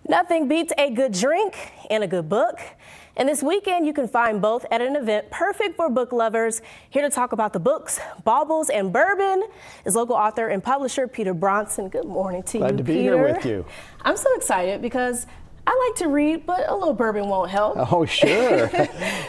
Nothing beats a good drink and a good book. And this weekend, you can find both at an event perfect for book lovers. Here to talk about the books, baubles, and bourbon is local author and publisher Peter Bronson. Good morning to you, Peter. Glad to be here with you. I'm so excited because I like to read, but a little bourbon won't help. Oh, sure.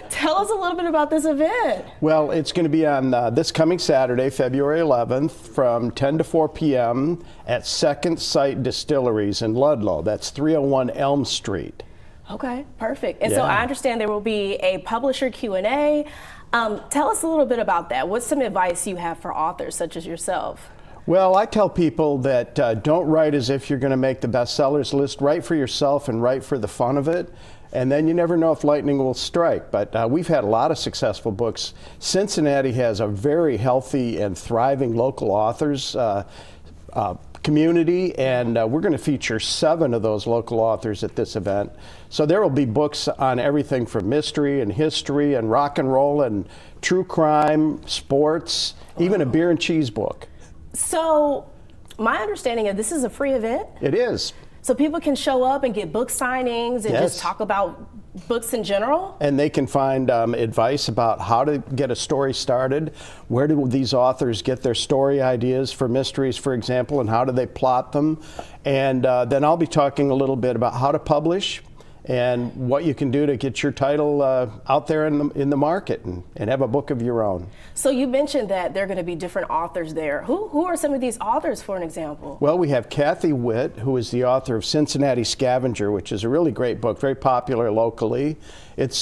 Tell us a little bit about this event. Well, it's going to be on this coming Saturday, February 11th, from 10 to 4 p.m. at Second Sight Distilleries in Ludlow. That's 301 Elm Street. Okay, perfect. And so I understand there will be a publisher Q&A. Tell us a little bit about that. What's some advice you have for authors such as yourself? Well, I tell people that don't write as if you're going to make the bestsellers list. Write for yourself and write for the fun of it. And then you never know if lightning will strike. But we've had a lot of successful books. Cincinnati has a very healthy and thriving local authors community, and we're going to feature 7 of those local authors at this event. So there will be books on everything from mystery and history and rock and roll and true crime, sports, even a beer and cheese book. So my understanding is this is a free event? It is. So people can show up and get book signings and just talk about books in general? And they can find advice about how to get a story started. Where do these authors get their story ideas for mysteries, for example, and how do they plot them? And then I'll be talking a little bit about how to publish and what you can do to get your title out there in the market and have a book of your own. So you mentioned that there are going to be different authors there. Who are some of these authors, for an example? Well, we have Kathy Witt, who is the author of Cincinnati Scavenger, which is a really great book, very popular locally. It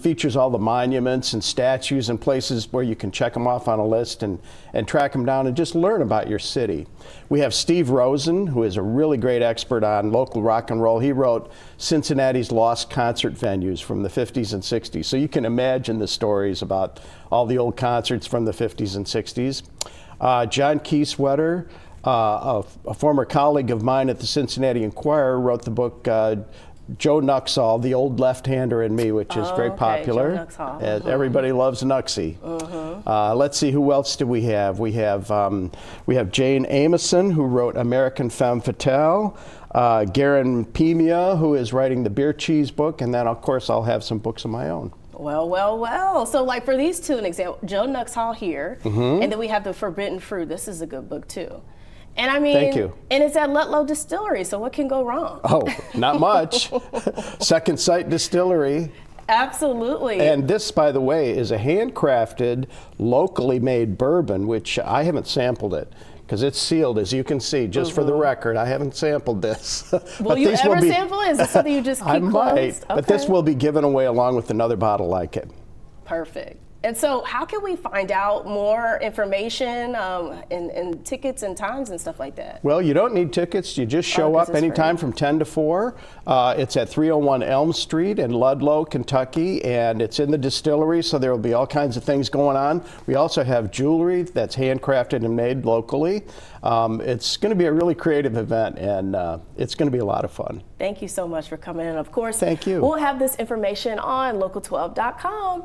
features all the monuments and statues and places where you can check them off on a list and track them down and just learn about your city. We have Steve Rosen, who is a really great expert on local rock and roll. He wrote Cincinnati's Lost Concert Venues from the 50s and 60s. So you can imagine the stories about all the old concerts from the 50s and 60s. John Kieswetter, a former colleague of mine at the Cincinnati Enquirer, wrote the book Joe Nuxhall, The Old Left-Hander and Me, which is very popular. Joe Nuxhall. As everybody loves Nuxie. Let's see, who else do we have? We have Jane Ameson, who wrote American Femme Fatale. Garen Pimia, who is writing the beer cheese book, and then of course I'll have some books of my own. Well. So like for these two, an example, Joe Nuxhall here, and then we have The Forbidden Fruit. This is a good book too. And I mean, thank you. And it's at Ludlow Distillery, so what can go wrong? Oh, not much. Second Sight Distillery. Absolutely. And this, by the way, is a handcrafted, locally made bourbon, which I haven't sampled it because it's sealed, as you can see. Just for the record, I haven't sampled this. Will you ever sample it? Is this something you just keep I closed? might, but this will be given away along with another bottle like it. Perfect. And so how can we find out more information and tickets and times and stuff like that? Well, you don't need tickets. You just show up anytime from 10 to 4. It's at 301 Elm Street in Ludlow, Kentucky, and it's in the distillery, so there will be all kinds of things going on. We also have jewelry that's handcrafted and made locally. It's going to be a really creative event, and it's going to be a lot of fun. Thank you so much for coming in. Of course, thank you. We'll have this information on local12.com.